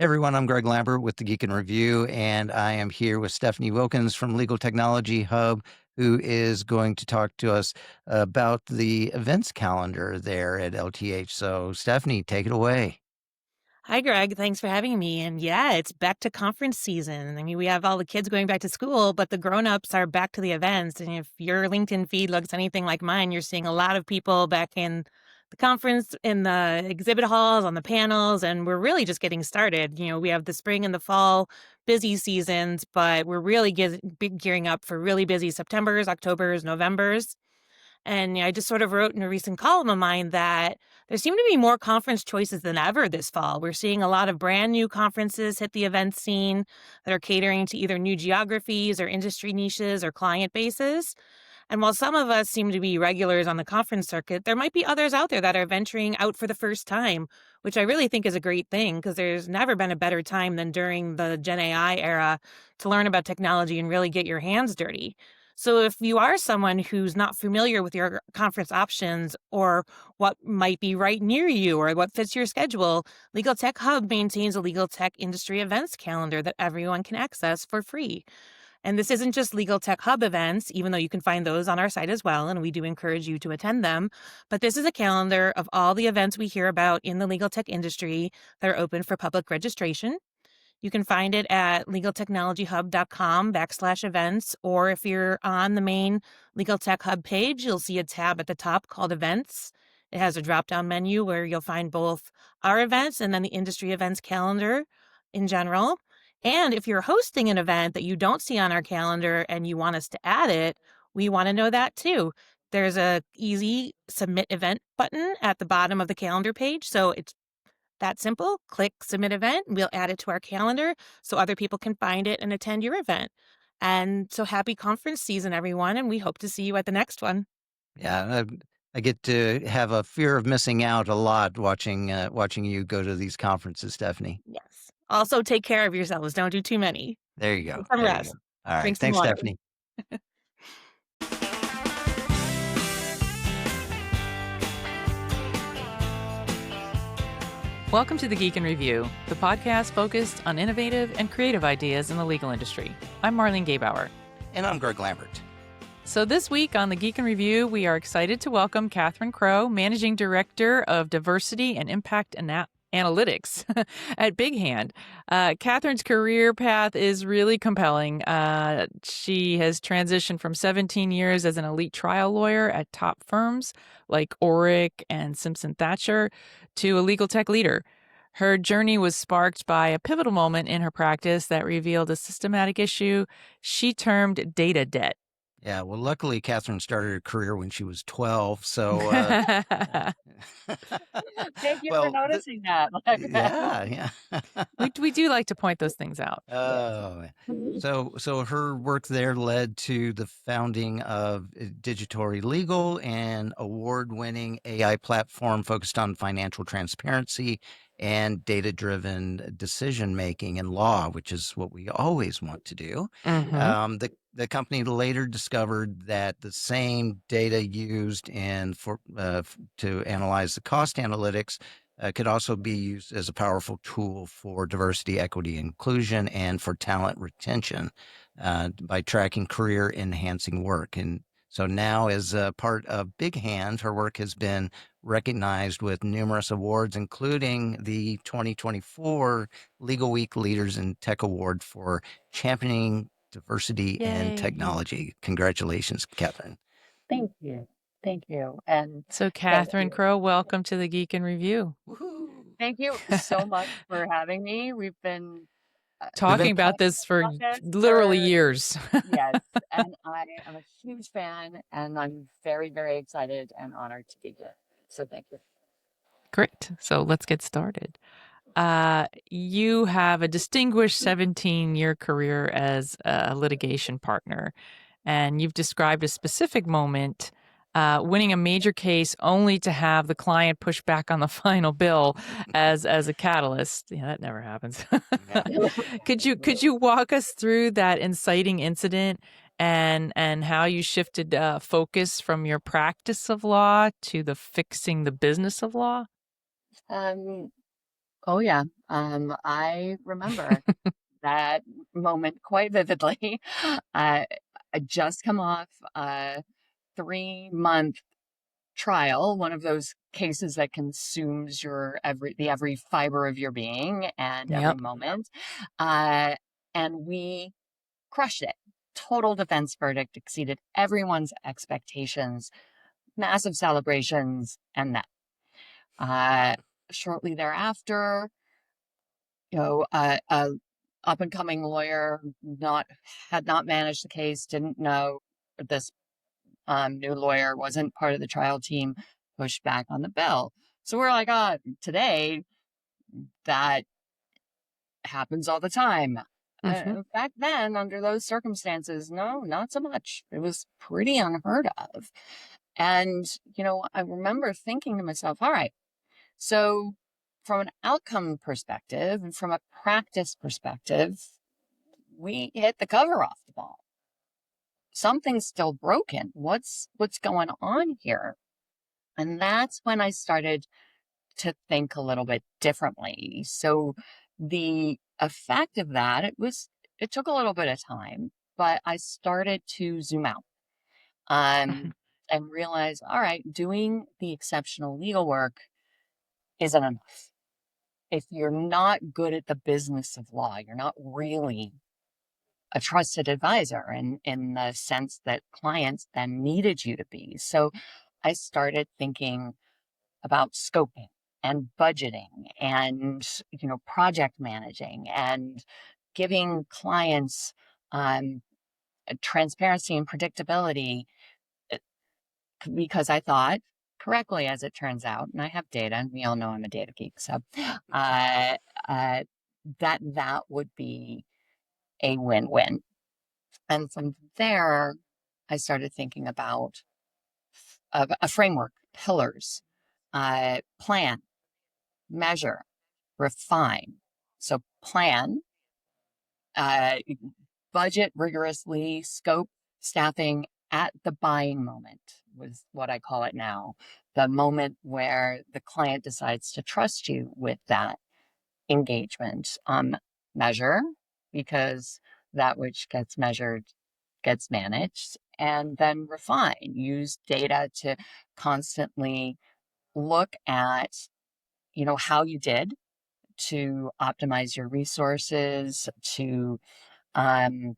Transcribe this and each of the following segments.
Everyone, I'm Greg Lambert with the Geek in Review, and I am here with Stephanie Wilkins from Legal Technology Hub, who is going to talk to us about the events calendar there at LTH. So, Stephanie, take it away. Hi, Greg. Thanks for having me. And yeah, it's back to conference season. I mean, we have all the kids going back to school, but the grown-ups are back to the events. And if your LinkedIn feed looks anything like mine, you're seeing a lot of people back in the conference, in the exhibit halls, on the panels, and we're really just getting started. We have the spring and the fall busy seasons, but we're really gearing up for really busy Septembers, Octobers, Novembers. And I just sort of wrote in a recent column of mine that there seem to be more conference choices than ever this fall. We're seeing a lot of brand new conferences hit the event scene that are catering to either new geographies or industry niches or client bases. And while some of us seem to be regulars on the conference circuit, there might be others out there that are venturing out for the first time, which I really think is a great thing because there's never been a better time than during the Gen AI era to learn about technology and really get your hands dirty. So if you are someone who's not familiar with your conference options or what might be right near you or what fits your schedule, Legal Tech Hub maintains a legal tech industry events calendar that everyone can access for free. And this isn't just Legal Tech Hub events, even though you can find those on our site as well, and we do encourage you to attend them. But this is a calendar of all the events we hear about in the legal tech industry that are open for public registration. You can find it at legaltechnologyhub.com/events, or if you're on the main Legal Tech Hub page, you'll see a tab at the top called Events. It has a drop-down menu where you'll find both our events and then the industry events calendar in general. And if you're hosting an event that you don't see on our calendar and you want us to add it, we want to know that too. There's a easy submit event button at the bottom of the calendar page. So it's that simple. Click submit event. We'll add it to our calendar so other people can find it and attend your event. And so happy conference season, everyone. And we hope to see you at the next one. Yeah, I get to have a fear of missing out a lot watching you go to these conferences, Stephanie. Yes. Also, take care of yourselves. Don't do too many. There you go. Get some There you go. rest. All right. Drink some Thanks, water. Stephanie. Welcome to the Geek in Review, the podcast focused on innovative and creative ideas in the legal industry. I'm Marlene Gebauer. And I'm Greg Lambert. So this week on the Geek in Review, we are excited to welcome Catherine Krow, Managing Director of Diversity and Impact Analytics at BigHand. Catherine's career path is really compelling. She has transitioned from 17 years as an elite trial lawyer at top firms like Orrick and Simpson Thacher to a legal tech leader. Her journey was sparked by a pivotal moment in her practice that revealed a systematic issue she termed data debt. Yeah, well, luckily, Catherine started her career when she was 12, so... Thank you for well, noticing that. yeah. We do like to point those things out. Oh, so her work there led to the founding of Digitory Legal, an award-winning AI platform focused on financial transparency and data-driven decision-making in law, which is what we always want to do. Mm-hmm. The company later discovered that the same data used to analyze the cost analytics could also be used as a powerful tool for diversity, equity, inclusion, and for talent retention by tracking career-enhancing work. And so now, as a part of BigHand's, her work has been recognized with numerous awards, including the 2024 Legal Week Leaders in Tech Award for championing diversity Yay. in technology. Congratulations, Catherine. Thank you. Thank you. And So Catherine Krow, welcome to the Geek in Review. Woohoo. thank you so much for having me. We've been Talking about this for literally years. Yes. And I am a huge fan and I'm very, very excited and honored to be here. So thank you. Great. So let's get started. You have a distinguished 17-year career as a litigation partner, and you've described a specific moment, winning a major case only to have the client push back on the final bill as a catalyst. Yeah, that never happens. Could you walk us through that inciting incident and how you shifted focus from your practice of law to the fixing the business of law? Oh yeah. I remember that moment quite vividly. I I just come off a 3-month trial, one of those cases that consumes your every fiber of your being and every Yep. moment. Uh, and we crushed it. Total defense verdict exceeded everyone's expectations, massive celebrations, and that. Uh, Shortly thereafter, a up and coming lawyer had not managed the case, didn't know this new lawyer wasn't part of the trial team, pushed back on the bill. So we're like, today that happens all the time. Hmm. Back then, under those circumstances, no, not so much. It was pretty unheard of. And, I remember thinking to myself, all right, so from an outcome perspective and from a practice perspective, we hit the cover off the ball. Something's still broken. What's going on here? And that's when I started to think a little bit differently. So the effect of that, it took a little bit of time, but I started to zoom out um, and realize, all right, doing the exceptional legal work isn't enough. If you're not good at the business of law, you're not really a trusted advisor in the sense that clients then needed you to be. So I started thinking about scoping and budgeting and project managing and giving clients transparency and predictability, uh, because I thought correctly, as it turns out, and I have data, and we all know I'm a data geek, so uh, uh, that would be a win-win. And from there, I started thinking about a framework, pillars, plan, measure, refine. So plan, uh, budget rigorously, scope staffing at the buying moment was what I call it now. The moment where the client decides to trust you with that engagement. Measure, because that which gets measured gets managed, and then refine. Use data to constantly look at, how you did to optimize your resources, to um,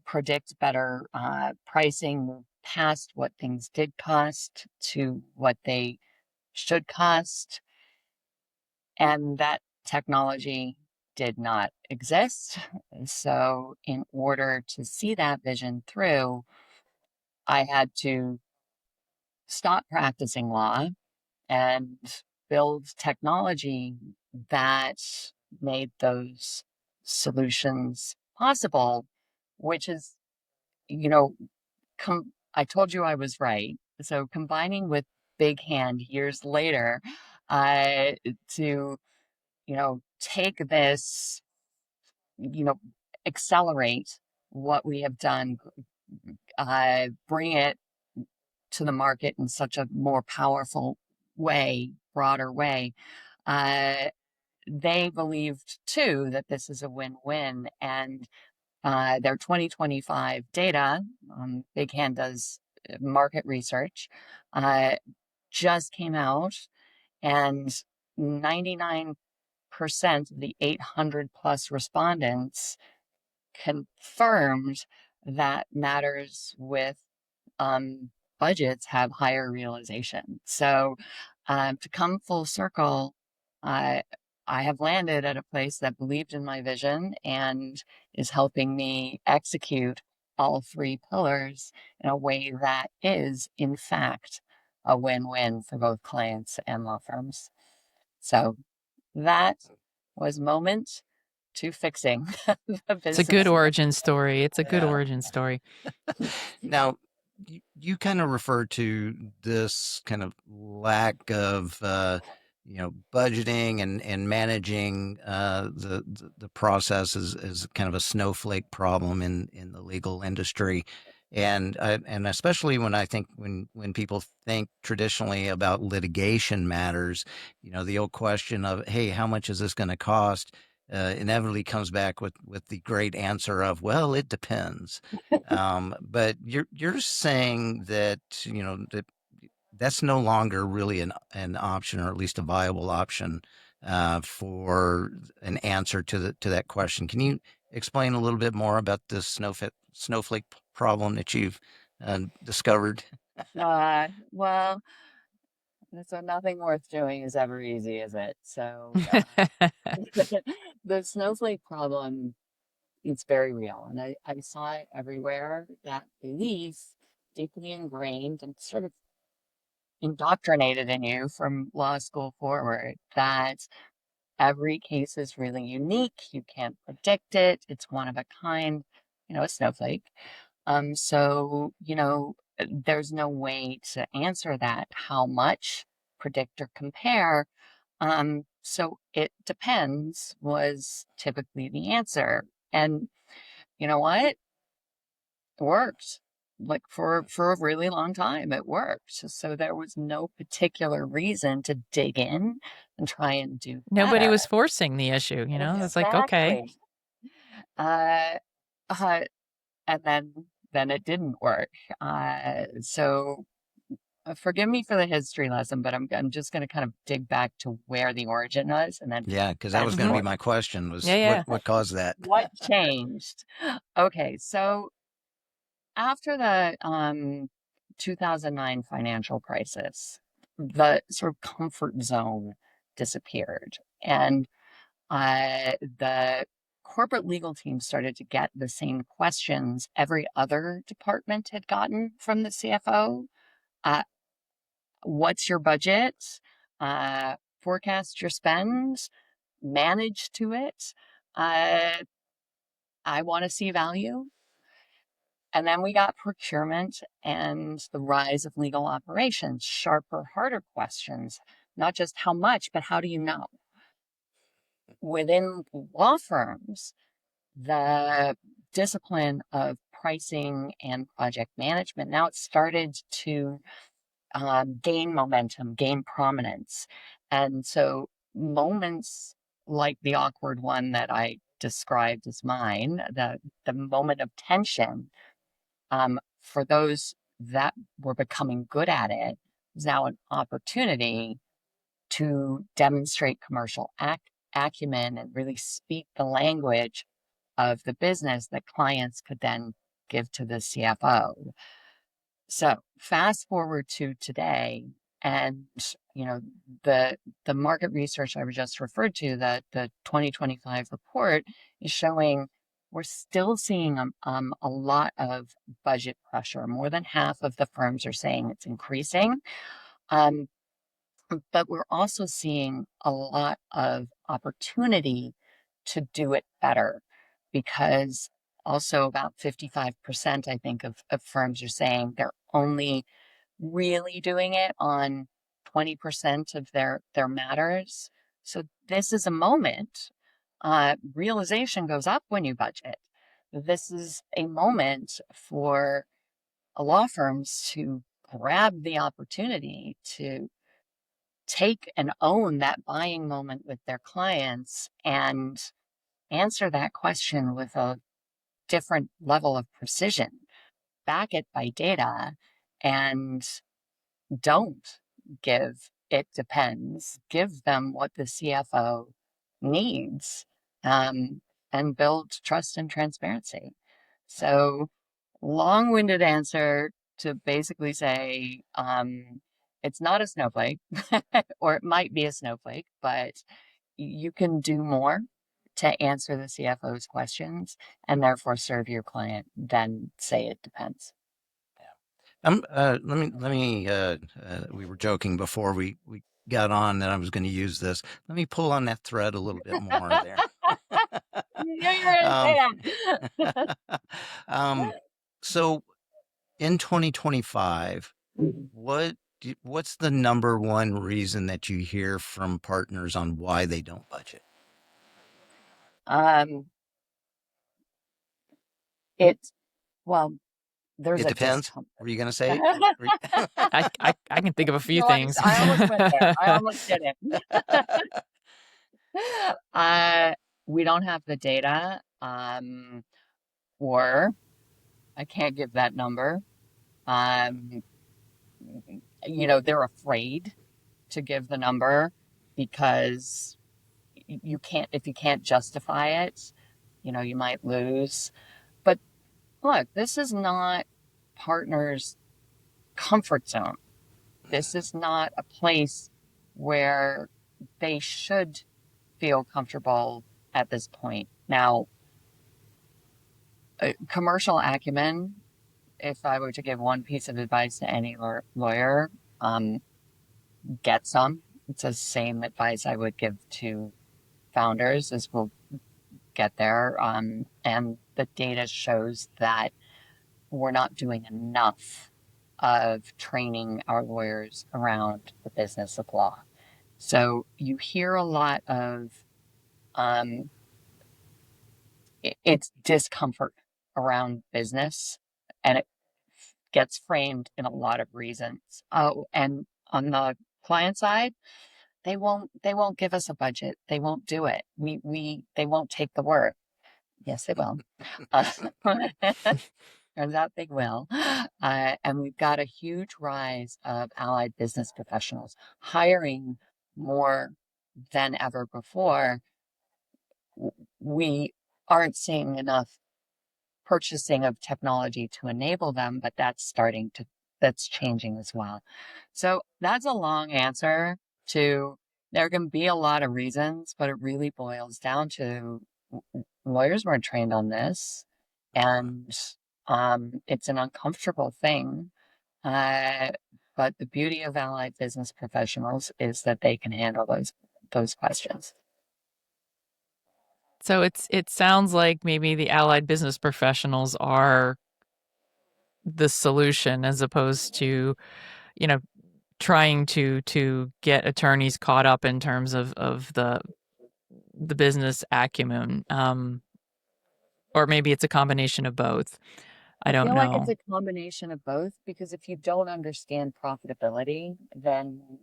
predict better pricing, move past what things did cost to what they should cost. And that technology did not exist. So, in order to see that vision through, I had to stop practicing law and build technology that made those solutions possible, which is, you know, I told you I was right. So combining with Big Hand years later, to, take this, you know, accelerate what we have done, bring it to the market in such a more powerful way, broader way. Uh, they believed too that this is a win-win, and their 2025 data, Big Hand does market research, uh, just came out, and 99% of the 800 plus respondents confirmed that matters with budgets have higher realization. So to come full circle, I I have landed at a place that believed in my vision and is helping me execute all 3 pillars in a way that is, in fact, a win-win for both clients and law firms. So that was moment to fixing the It's a good business. origin story. It's a good Yeah. origin story. Now, you kind of refer to this kind of lack of, budgeting and managing the process as kind of a snowflake problem in the legal industry. And especially when I think when people think traditionally about litigation matters, the old question of, hey, how much is this going to cost? Inevitably comes back with the great answer of, well, it depends. But you're saying that that's no longer really an option, or at least a viable option for an answer to that question. Can you explain a little bit more about this snowflake problem that you've discovered? Well, so nothing worth doing is ever easy, is it? So the snowflake problem, it's very real. And I saw it everywhere, that belief deeply ingrained and sort of indoctrinated in you from law school forward, that every case is really unique. You can't predict it. It's one of a kind, a snowflake. So, there's no way to answer that. How much, predict, or compare? So it depends was typically the answer. And you know what? It worked. Like for a really long time, it worked. So there was no particular reason to dig in and try and do Nobody better. was forcing the issue, It's like, okay. Exactly. Uh, uh, and then it didn't work. So forgive me for the history lesson, but I'm just going to kind of dig back to where the origin was, and then Yeah, because that was fast going to be forward. my question, Yeah, was yeah. what caused that? What changed? Okay, so after the 2009 financial crisis, the sort of comfort zone disappeared, and the corporate legal team started to get the same questions every other department had gotten from the CFO. Uh, what's your budget? Forecast your spend, manage to it. Uh, I want to see value. And then we got procurement and the rise of legal operations, sharper, harder questions, not just how much, but how do you know? Within law firms, the discipline of pricing and project management, now it started to gain momentum, gain prominence. And so moments like the awkward one that I described as mine, the moment of tension, for those that were becoming good at it, is now an opportunity to demonstrate commercial acumen and really speak the language of the business that clients could then give to the CFO. So fast forward to today, and the market research I just referred to, the 2025 report, is showing we're still seeing a lot of budget pressure. More than half of the firms are saying it's increasing. But we're also seeing a lot of opportunity to do it better, because also about 55%, I think, of firms are saying they're only really doing it on 20% of their matters. So this is a moment. Realization goes up when you budget. This is a moment for law firms to grab the opportunity to take and own that buying moment with their clients and answer that question with a different level of precision, back it by data, and don't give it depends. Give them what the CFO needs, and build trust and transparency. So, long-winded answer to basically say, it's not a snowflake, or it might be a snowflake, but you can do more to answer the CFO's questions and therefore serve your client than say it depends. We were joking before we got on that I was going to use this. Let me pull on that thread a little bit more there. You knew you were going to say that. um, so in 2025, what's the number one reason that you hear from partners on why they don't budget? It, well, there's It a depends. discomfort. Were you going to say? I can think of a few No, things. I almost went there. I almost did it. We don't have the data, or I can't give that number. Um, they're afraid to give the number because you can't, if you can't justify it, you might lose. But look, this is not partners' comfort zone. This is not a place where they should feel comfortable at this point. Now, commercial acumen, if I were to give one piece of advice to any lawyer, get some. It's the same advice I would give to founders as we'll get there. And the data shows that we're not doing enough of training our lawyers around the business of law. So you hear a lot of um, it's discomfort around business, and it gets framed in a lot of reasons. Oh, and on the client side, they won't give us a budget. They won't do it. They won't take the work. Yes, they will. Uh, Turns out they will. And we've got a huge rise of allied business professionals hiring more than ever before. We aren't seeing enough purchasing of technology to enable them, but that's changing as well. So that's a long answer to there can be a lot of reasons, but it really boils down to lawyers weren't trained on this, and it's an uncomfortable thing. Uh, but the beauty of allied business professionals is that they can handle those questions. So it sounds like maybe the allied business professionals are the solution as opposed to, you know, trying to get attorneys caught up in terms of the business acumen. Or maybe it's a combination of both. I I don't feel like it's know. a combination of both because if you don't understand profitability, then,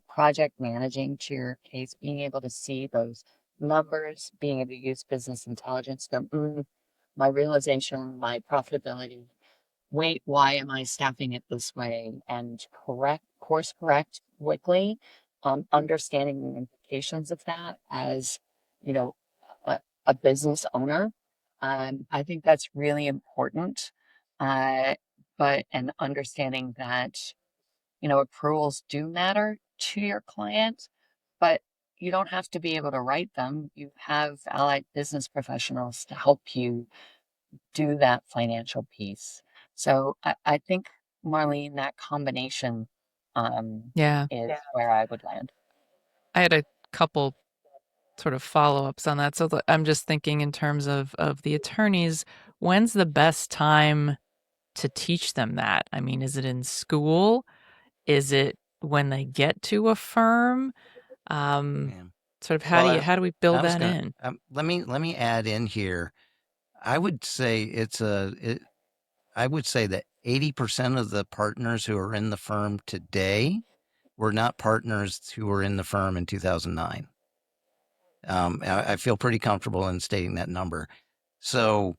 project managing to your case, being able to see those numbers, being able to use business intelligence, go, my realization, my profitability, wait, why am I staffing it this way? And course correct quickly, understanding the implications of that as, you know, a business owner. I think that's really important. Uh, and understanding that, accruals do matter to your client, but you don't have to be able to write them. You have allied business professionals to help you do that financial piece. So I think, Marlene, that combination Yeah. is where I would land. I had a couple sort of follow-ups on that. So I'm just thinking in terms of the attorneys, when's the best time to teach them that? I mean, is it in school? Is it when they get to a firm? Um, Yeah. sort of Well, how do we I build was that gonna in? let me add in here. I would say I would say that 80% of the partners who are in the firm today were not partners who were in the firm in 2009. I feel pretty comfortable in stating that number. So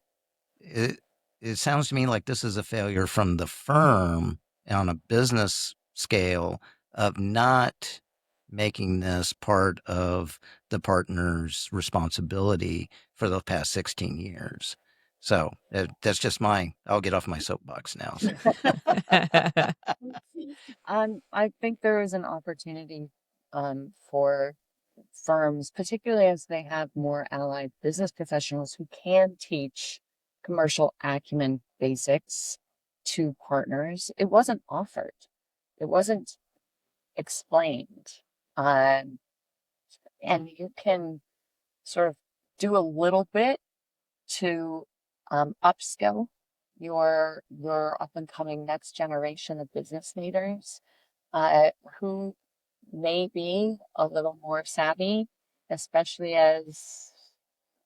it it sounds to me like this is a failure from the firm on a business scale of not making this part of the partner's responsibility for the past 16 years. So that's just I'll get off my soapbox now. So. I think there is an opportunity for firms, particularly as they have more allied business professionals who can teach commercial acumen basics to partners. It wasn't offered. It wasn't explained. Um, and you can sort of do a little bit to upskill your up and coming next generation of business leaders who may be a little more savvy, especially as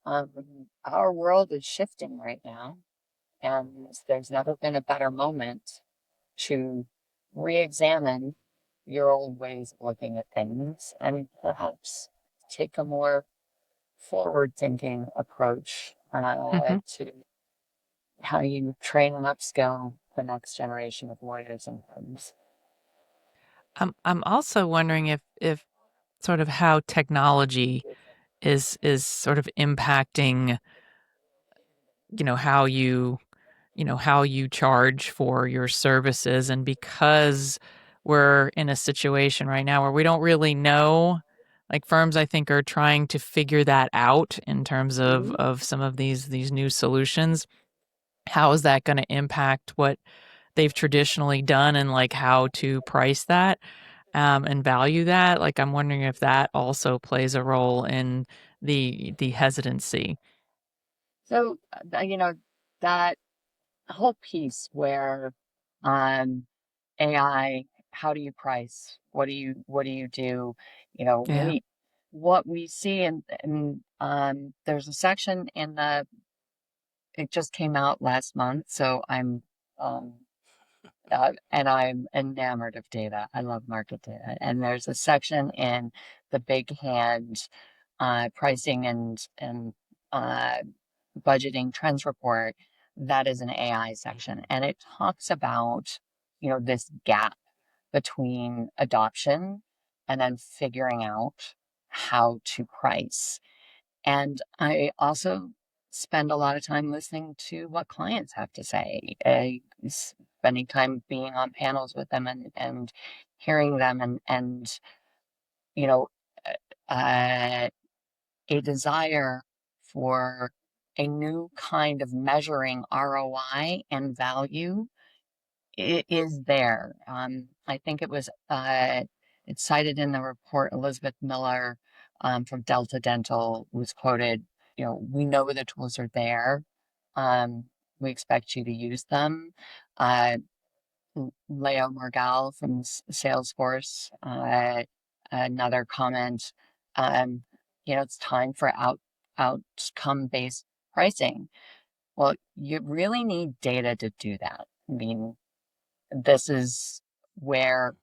our world is shifting right now. And there's never been a better moment to re-examine your old ways of looking at things and perhaps take a more forward-thinking approach Hmm. to how you train and upskill the next generation of lawyers and firms. I'm also wondering if sort of how technology is sort of impacting, how how you charge for your services. And because we're in a situation right now where we don't really know, like firms I think are trying to figure that out in terms Mhm. of some of these new solutions. How is that going to impact what they've traditionally done, and like how to price that and value that? Like I'm wondering if that also plays a role in the hesitancy. So, that whole piece where um, AI, how do you price? What do you do? Yeah. What we see and there's a section in it just came out last month, so um and I'm enamored of data. I love market data. And there's a section in the Big Hand pricing and uh budgeting trends report that is an AI section. And it talks about, this gap between adoption and then figuring out how to price. And I also spend a lot of time listening to what clients have to say, spending time being on panels with them and hearing them and you know, uh, a desire for a new kind of measuring ROI and value is there. I think it's cited in the report. Elizabeth Miller from Delta Dental was quoted, we know the tools are there. Um, we expect you to use them. Uh, Leo Morgal from Salesforce, another comment, um, it's time for outcome-based pricing. Well, you really need data to do that. I mean, this is where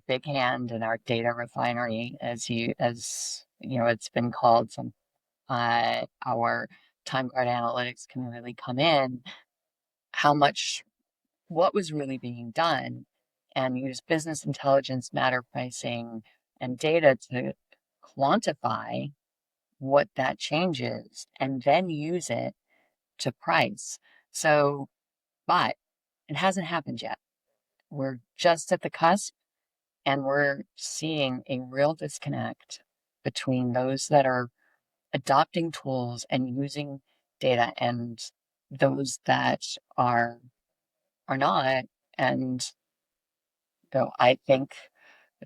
Big Hand and our data refinery, as it's been called, our time card analytics can really come in. What was really being done, and use business intelligence, matter pricing, and data to quantify what that change is, and then use it to price. So, but it hasn't happened yet. We're just at the cusp, and we're seeing a real disconnect between those that are adopting tools and using data and those that are not. And though I think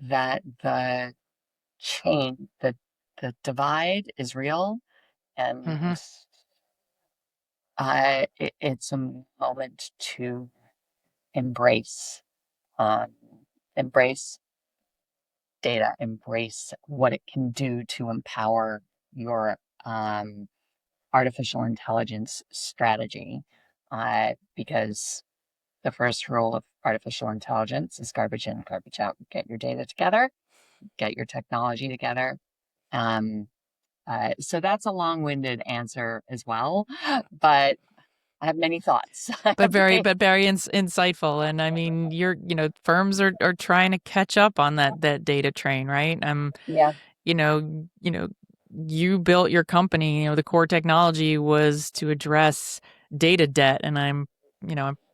that the divide is real, Hmm. and it's a moment to embrace um, embrace data, embrace what it can do to empower your artificial intelligence strategy. Because the first rule of artificial intelligence is garbage in, garbage out. Get your data together, get your technology together. Um, so that's a long-winded answer as well, but I have many thoughts. But very insightful. And I mean, firms are trying to catch up on that data train, right? Yeah. You know, you know, you built your company, the core technology was to address data debt. And I'm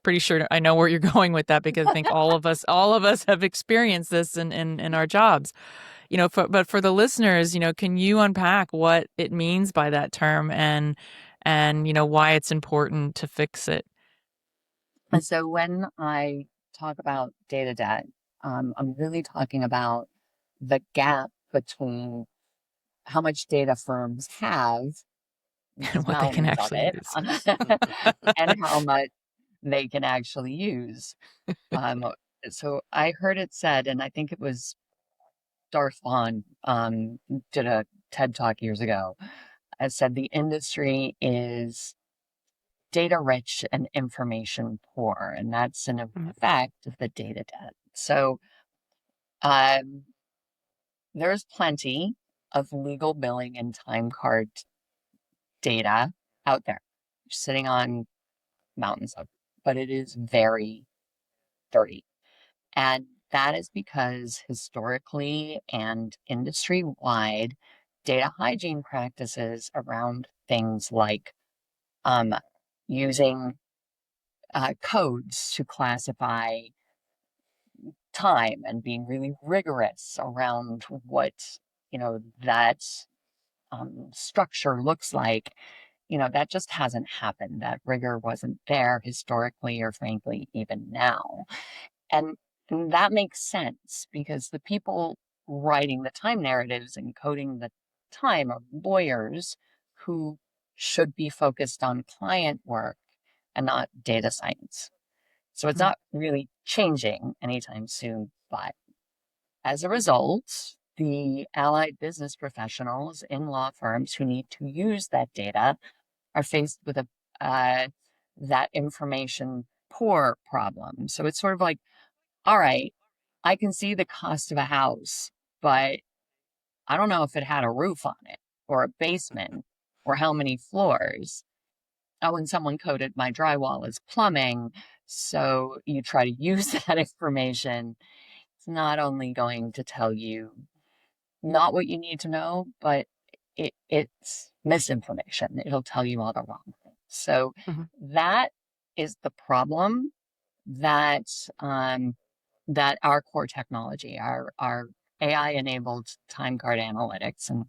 pretty sure I know where you're going with that, because I think all of us have experienced this in our jobs. But for the listeners, can you unpack what it means by that term, and why it's important to fix it? And so when I talk about data debt, I'm really talking about the gap between how much data firms have, which And is what they can mountains of actually it, use. and how much they can actually use. Um, so I heard it said, and I think it was Darth Vaughn did a TED talk years ago. I said the industry is data rich and information poor, and that's an Mhm. effect of the data debt. So um, there's plenty of legal billing and time card data out there sitting on mountains of, but it is very dirty. And that is because historically and industry wide, data hygiene practices around things like using codes to classify time and being really rigorous around what that structure looks like. That just hasn't happened. That rigor wasn't there historically, or frankly even now. And that makes sense because the people writing the time narratives and coding the time are lawyers who should be focused on client work and not data science. So it's not really changing anytime soon. But as a result, the allied business professionals in law firms who need to use that data are faced with that information poor problem. So it's sort of like, all right, I can see the cost of a house, but I don't know if it had a roof on it or a basement or how many floors. Oh, and someone coded my drywall as plumbing. So you try to use that information. It's not only going to tell you not what you need to know, but it's misinformation. It'll tell you all the wrong things. So Mhm. that is the problem that that our core technology, our AI enabled time card analytics, and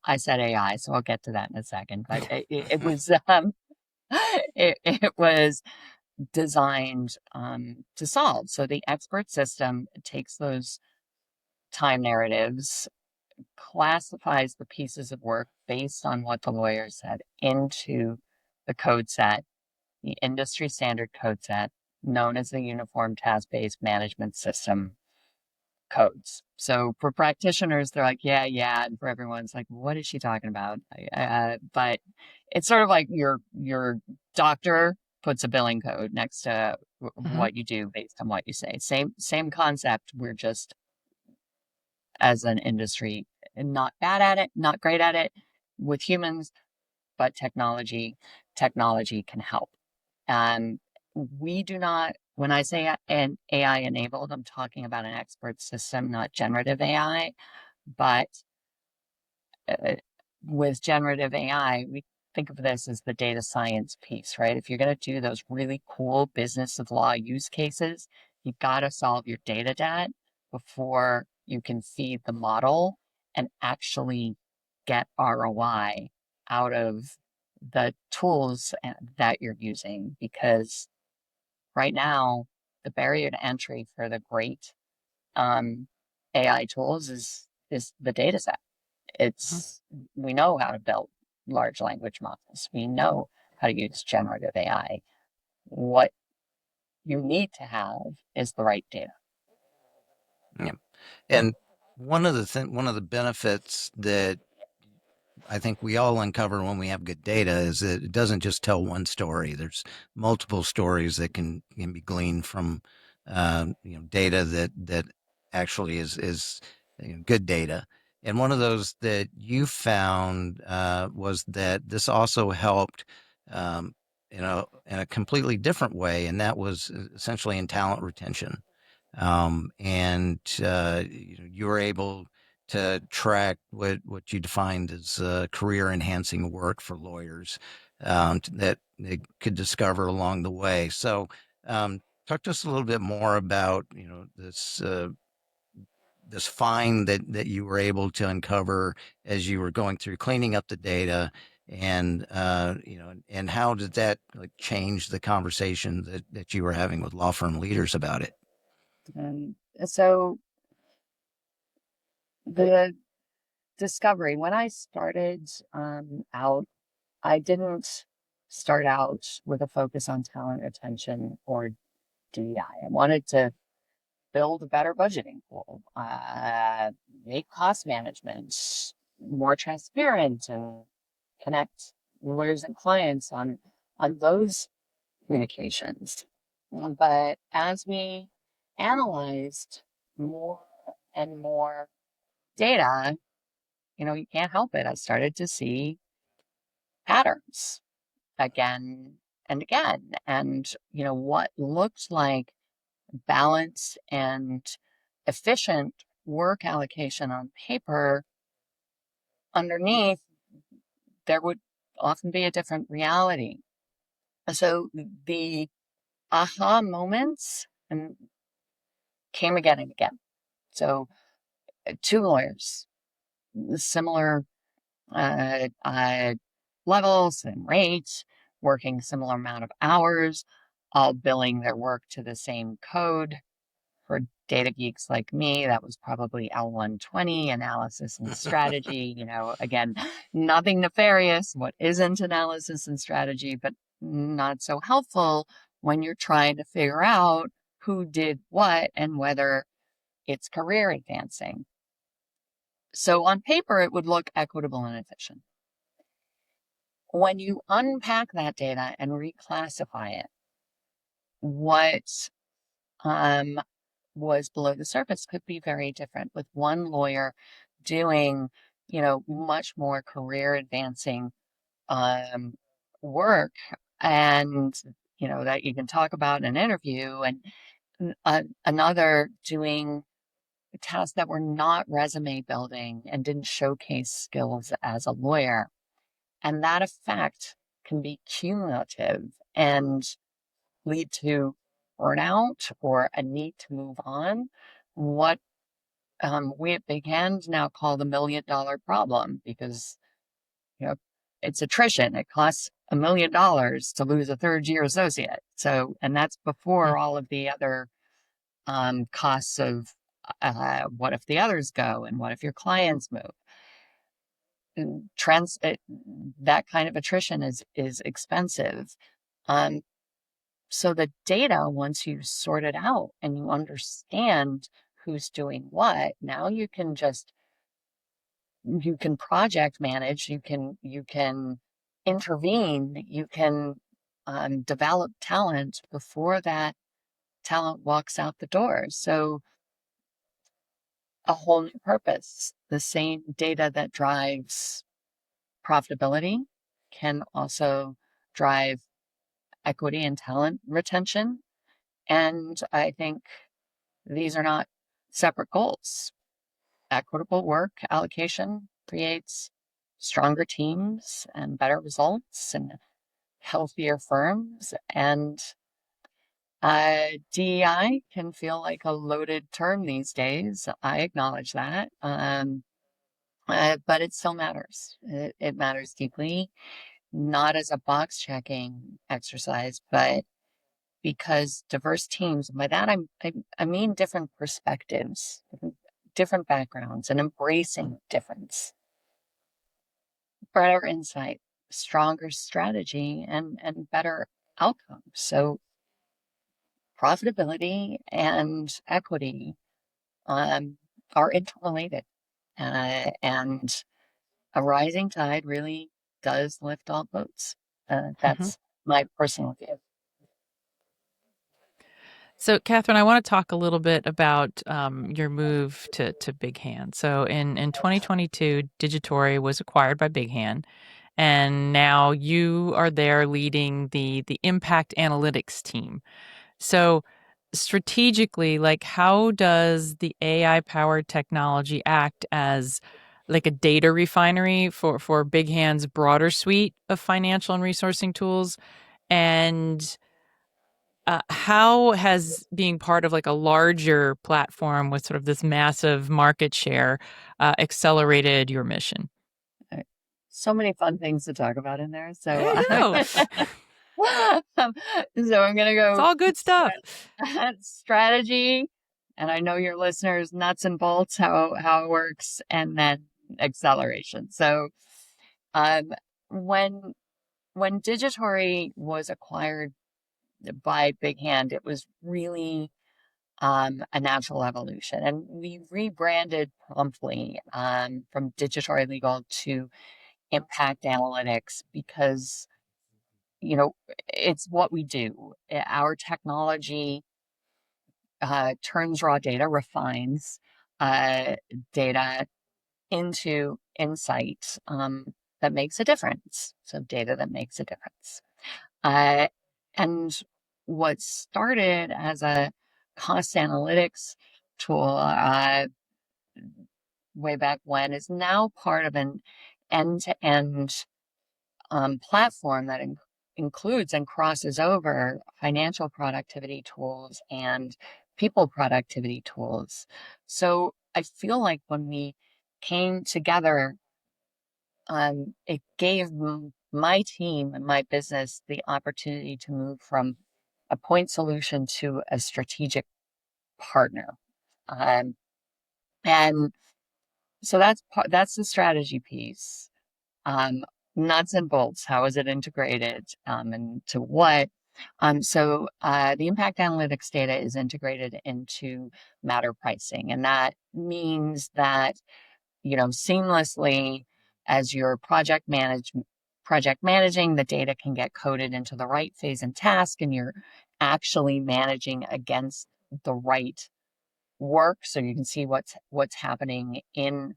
I said AI, so I'll get to that in a second. But it was it was designed to solve. So the expert system takes those time narratives, classifies the pieces of work based on what the lawyer said into the code set, the industry standard code set known as the Uniform Task-Based Management System codes. So for practitioners, they're like, yeah, yeah. And for everyone, it's like, what is she talking about? But it's sort of like your doctor puts a billing code next to Mhm. what you do based on what you say. Same concept. We're just, as an industry, not bad at it, not great at it with humans, but technology can help. Um, we do not, when I say an AI enabled, I'm talking about an expert system, not generative AI. But uh, with generative AI, we think of this as the data science piece, right? If you're going to do those really cool business of law use cases, you got to solve your data debt before you can feed the model and actually get ROI out of the tools that you're using. Because right now, the barrier to entry for the great AI tools is the data set. Mhm. It's We know how to build large language models. We know how to use generative AI. What you need to have is the right data. Yeah. And one of the benefits that I think we all uncover when we have good data is that it doesn't just tell one story. There's multiple stories that can be gleaned from data that actually is good data. And one of those that you found was that this also helped um, in a completely different way, and that was essentially in talent retention. And you were able to track what you defined as career enhancing work for lawyers that they could discover along the way. So, talk to us a little bit more about this find that you were able to uncover as you were going through cleaning up the data, and and how did that like change the conversation that you were having with law firm leaders about it? And so the discovery, when I started out, I didn't start out with a focus on talent retention or DEI. I wanted to build a better budgeting tool, make cost management more transparent, and connect lawyers and clients on on those communications. But as we analyzed more and more data, you can't help it. I started to see patterns again and again. And, what looked like balanced and efficient work allocation on paper, underneath, there would often be a different reality. So the aha moments came again and again. So two lawyers, similar levels and rates, working similar amount of hours, all billing their work to the same code. For data geeks like me, that was probably L120, analysis and strategy. Again, nothing nefarious. What isn't analysis and strategy, but not so helpful when you're trying to figure out who did what and whether it's career advancing. So on paper, it would look equitable and efficient. When you unpack that data and reclassify it, what was below the surface could be very different, with one lawyer doing, much more career advancing work, and, that you can talk about in an interview, and another doing tasks that were not resume building and didn't showcase skills as a lawyer. And that effect can be cumulative and lead to burnout or a need to move on. What we at BigHand's now call the $1 million problem, because it's attrition. It costs $1 million to lose a third-year associate. So, and that's before all of the other costs of what if the others go, and what if your clients move. That kind of attrition is expensive. So the data, once you sort it out and you understand who's doing what, now you can project manage, you can intervene, you can develop talent before that talent walks out the door. So a whole new purpose. The same data that drives profitability can also drive equity and talent retention. And I think these are not separate goals. Equitable work allocation creates stronger teams and better results and healthier firms. And DEI can feel like a loaded term these days. I acknowledge that. But it still matters. It matters deeply, not as a box checking exercise, but because diverse teams, by that I mean different perspectives, different backgrounds, and embracing difference, better insight, stronger strategy, and better outcomes. So profitability and equity are interrelated, and a rising tide really does lift all boats. That's my personal view. So, Catherine, I want to talk a little bit about your move to BigHand. So, in 2022, Digitory was acquired by BigHand, and now you are there leading the impact analytics team. So, strategically, like, how does the AI powered technology act as like a data refinery for BigHand's broader suite of financial and resourcing tools? And how has being part of like a larger platform with sort of this massive market share accelerated your mission? So many fun things to talk about in there. So, I know. so I'm gonna go. It's all good stuff. Strategy, and I know your listeners nuts and bolts how it works, and then acceleration. So, when Digitory was acquired by BigHand, it was really a natural evolution, and we rebranded promptly from Digitory Legal to Impact Analytics, because it's what we do. Our technology turns raw data, refines data into insight that makes a difference. So data that makes a difference. And what started as a cost analytics tool way back when is now part of an end-to-end platform that includes and crosses over financial productivity tools and people productivity tools. So I feel like when we came together, it gave my team and my business the opportunity to move from a point solution to a strategic partner. Um, and so that's the strategy piece. Um, Nuts and bolts. How is it integrated? And to what? The impact analytics data is integrated into matter pricing, and that means that seamlessly as your project managing, the data can get coded into the right phase and task, and you're actually managing against the right work, so you can see what's happening in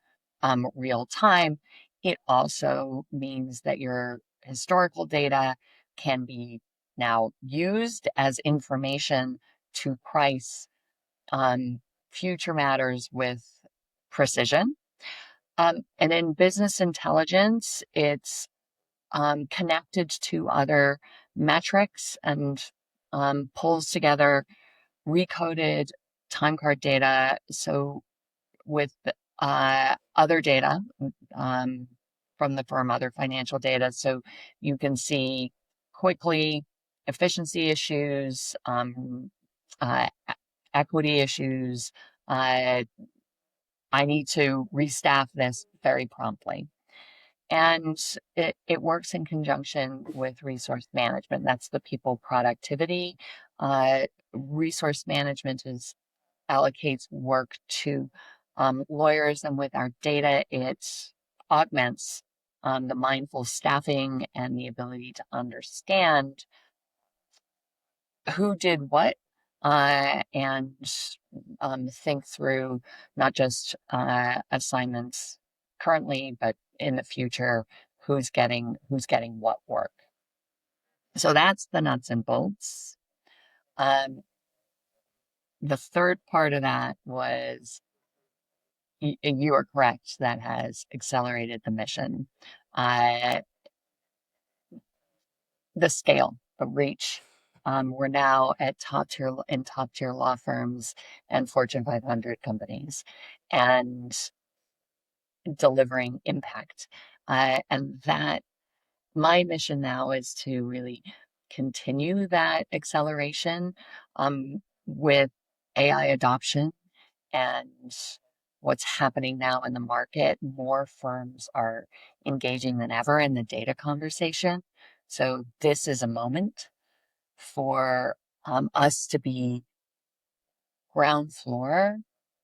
real time. It also means that your historical data can be now used as information to price future matters with precision. And in business intelligence, it's connected to other metrics and pulls together recoded time card data. So with other data from the firm, other financial data, so you can see quickly efficiency issues, equity issues. I need to restaff this very promptly. And it works in conjunction with resource management. That's the people productivity. Resource management allocates work to lawyers, and with our data, it augments the mindful staffing and the ability to understand who did what, and think through not just assignments currently, but in the future, who's getting what work. So that's the nuts and bolts. The third part of that was, you are correct, that has accelerated the mission. The scale, the reach. We're now at top tier law firms and Fortune 500 companies, and delivering impact. And that my mission now is to really continue that acceleration with AI adoption and what's happening now in the market. More firms are engaging than ever in the data conversation. So this is a moment for us to be ground floor,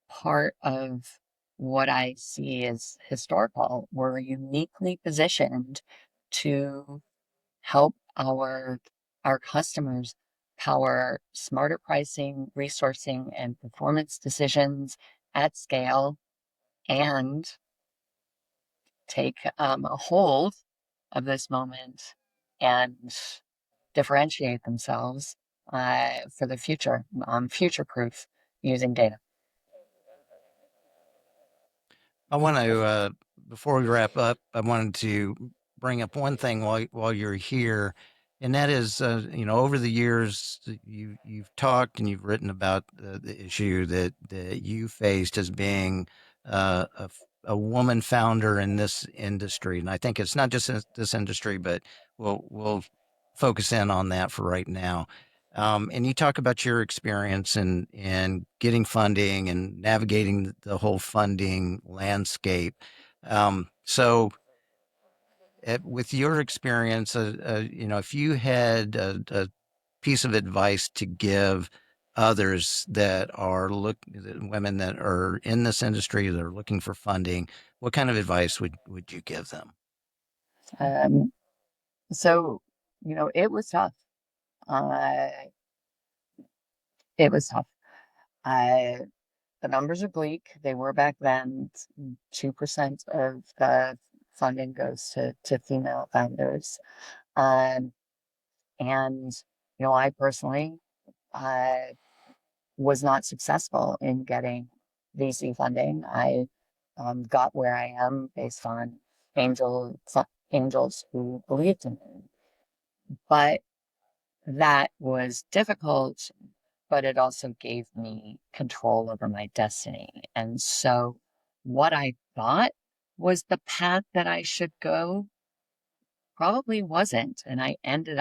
part of what I see as historical. We're uniquely positioned to help our customers power smarter pricing, resourcing, and performance decisions at scale, and take a hold of this moment and differentiate themselves for the future, future proof using data. I want to, before we wrap up, I wanted to bring up one thing while you're here, and that is, over the years you've talked and you've written about the issue that you faced as being a woman founder in this industry, and I think it's not just this industry, but we'll focus in on that for right now. And you talk about your experience in getting funding and navigating the whole funding landscape. So, with your experience, if you had a piece of advice to give others that are women that are in this industry that are looking for funding, what kind of advice would you give them? So it was tough. Uh, it was tough. Uh, the numbers are bleak. They were back then. 2% of the funding goes to female founders. Um, and, I personally uh, was not successful in getting VC funding. I got where I am based on angels who believed in me. But that was difficult, but it also gave me control over my destiny. And so what I thought was the path that I should go probably wasn't. And it ended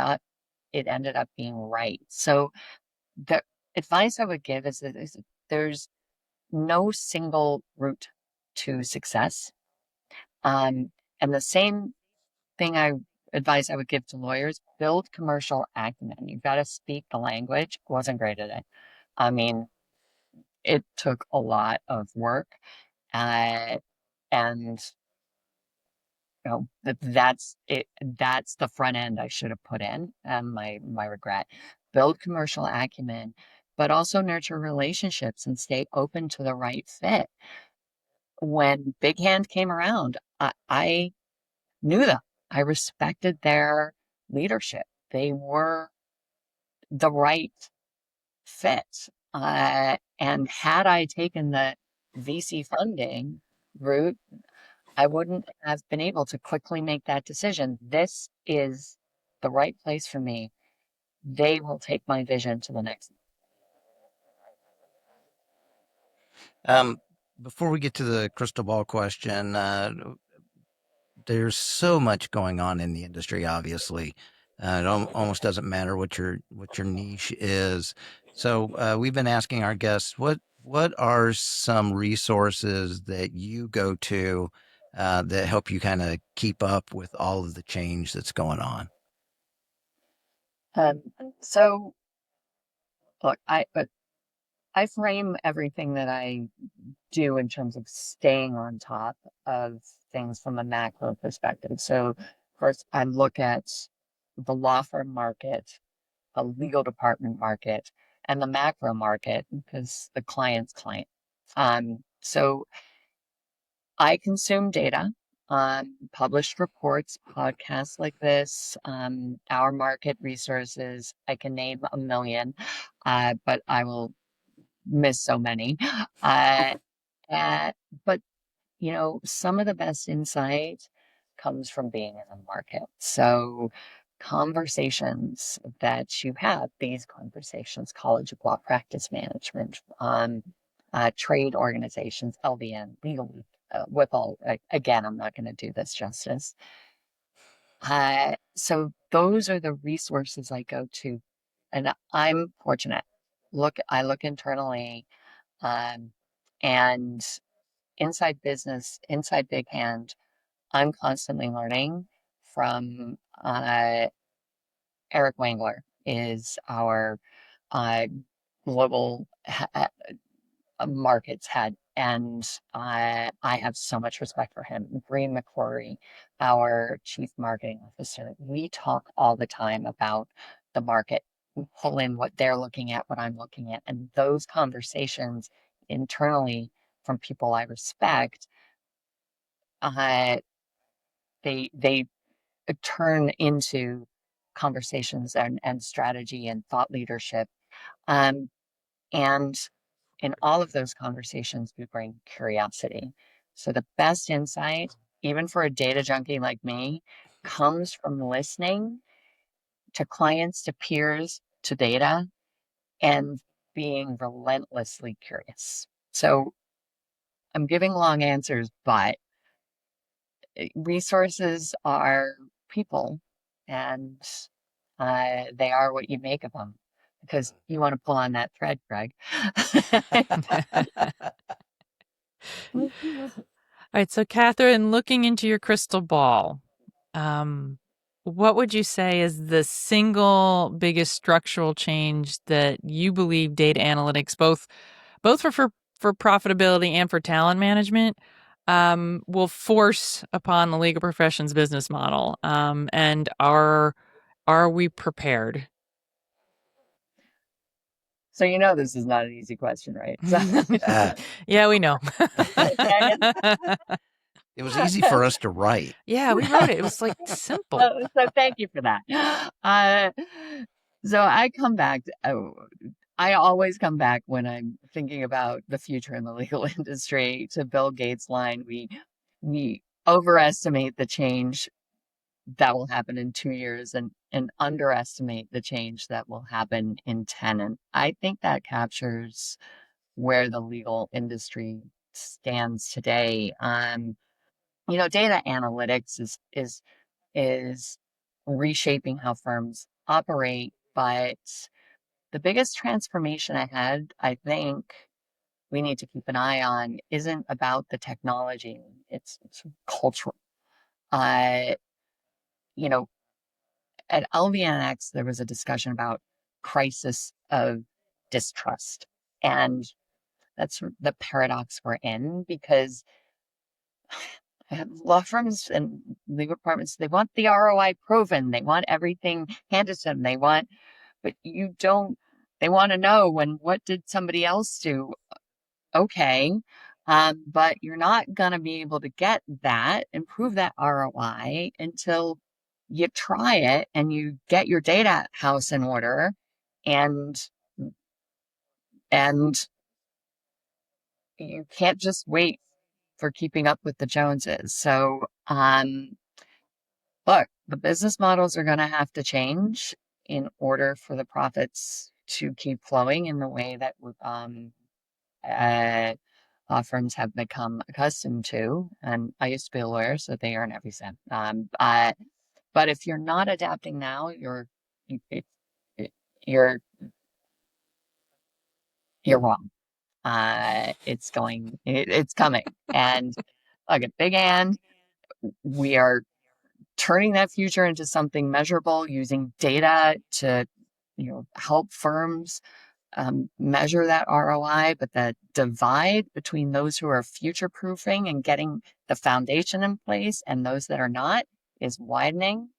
up being right. So the advice I would give is there's no single route to success. And the same thing advice I would give to lawyers, build commercial acumen. You've got to speak the language. Wasn't great at it. I mean, it took a lot of work. Uh, and that's it. That's the front end I should have put in. My regret. Build commercial acumen, but also nurture relationships and stay open to the right fit. When Big Hand came around, I knew them. I respected their leadership. They were the right fit. And had I taken the VC funding route, I wouldn't have been able to quickly make that decision. This is the right place for me. They will take my vision to the next. Before we get to the crystal ball question, there's so much going on in the industry. Obviously, it almost doesn't matter what your niche is. So we've been asking our guests what are some resources that you go to that help you kind of keep up with all of the change that's going on. Um, so look, I frame everything that I do in terms of staying on top of things from a macro perspective. So first, I look at the law firm market, the legal department market, and the macro market because the client's client. So I consume data, published reports, podcasts like this, our market resources. I can name a million, but I will miss so many. Uh, uh, but some of the best insight comes from being in the market. So conversations that you have, these conversations, College of Law Practice Management, trade organizations, LVN, Legal Week, again, I'm not going to do this justice. So those are the resources I go to, and I'm fortunate. I look internally, and inside business, inside Big Hand, I'm constantly learning from Eric Wangler is our uh, global markets head, and I have so much respect for him. Green McCrory, our chief marketing officer, we talk all the time about the market. We pull in what they're looking at, what I'm looking at, and those conversations internally from people I respect, uh, they turn into conversations and strategy and thought leadership. Um, and in all of those conversations, we bring curiosity. So the best insight, even for a data junkie like me, comes from listening to clients, to peers, to data, and being relentlessly curious. So I'm giving long answers, but resources are people, and they are what you make of them. Because you want to pull on that thread, Greg. All right. So, Catherine, looking into your crystal ball, what would you say is the single biggest structural change that you believe data analytics, both for profitability and for talent management, will force upon the legal profession's business model, and our are we prepared? So this is not an easy question, right? Yeah, we know. It was easy for us to write. Yeah, we wrote it. It was like simple. So thank you for that. So I always come back when I'm thinking about the future in the legal industry to Bill Gates' line, we overestimate the change that will happen in 2 years and underestimate the change that will happen in 10. And I think that captures where the legal industry stands today. Data analytics is reshaping how firms operate, but the biggest transformation ahead, I think we need to keep an eye on, isn't about the technology. It's cultural. Uh, you know, at LVNX, there was a discussion about crisis of distrust. And that's the paradox we're in, because law firms and legal departments, they want the ROI proven. They want everything handed to them. They want to know what did somebody else do? Okay. But you're not going to be able to get that, improve that ROI until you try it and you get your data house in order and you can't just wait for keeping up with the Joneses. So, look, the business models are going to have to change in order for the profits to keep flowing in the way that law firms have become accustomed to. And I used to be a lawyer, so they earn every cent. But if you're not adapting now, you're wrong. It's coming. And look, at Big Hand, we are turning that future into something measurable, using data to help firms measure that ROI. But the divide between those who are future proofing and getting the foundation in place and those that are not is widening.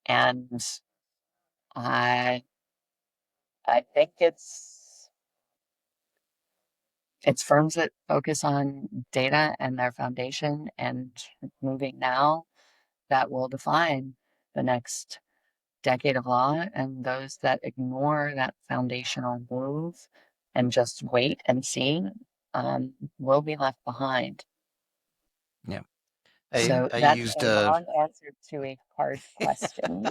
And I think it's firms that focus on data and their foundation and moving now that will define the next decade of law, and those that ignore that foundational move and just wait and see will be left behind. Yeah. So I that's used a long answer to a hard question.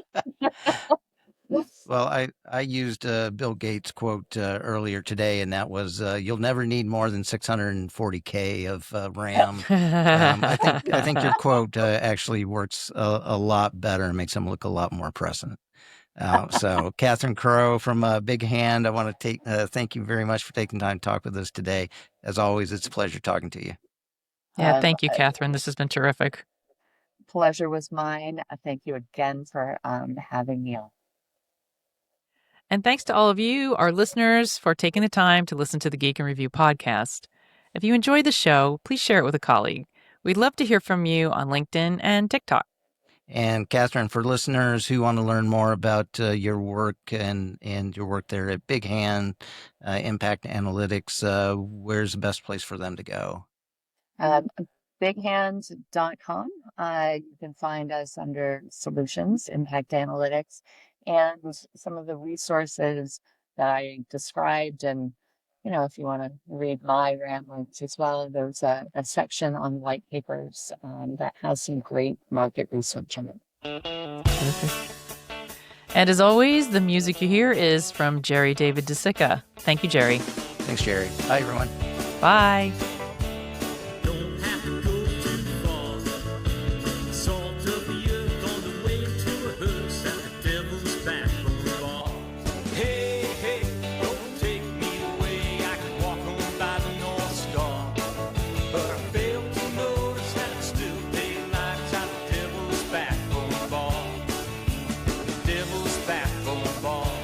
Well, I used Bill Gates' quote earlier today, and that was, "You'll never need more than 640K of RAM." I think your quote actually works a lot better and makes him look a lot more present. So, Catherine Krow from Big Hand, I want to thank you very much for taking time to talk with us today. As always, it's a pleasure talking to you. Yeah, thank you, Catherine. This has been terrific. Pleasure was mine. Thank you again for having me on. And thanks to all of you, our listeners, for taking the time to listen to the Geek and Review podcast. If you enjoyed the show, please share it with a colleague. We'd love to hear from you on LinkedIn and TikTok. And Catherine, for listeners who want to learn more about your work and your work there at Big Hand, Impact Analytics, where's the best place for them to go? BigHand's.com. You can find us under Solutions, Impact Analytics, and some of the resources that I described. And, if you want to read my ramblings as well, there's a section on white papers that has some great market research in it. Perfect. And as always, the music you hear is from Jerry David DeSica. Thank you, Jerry. Thanks, Jerry. Bye, everyone. Bye. Devil's back for a ball.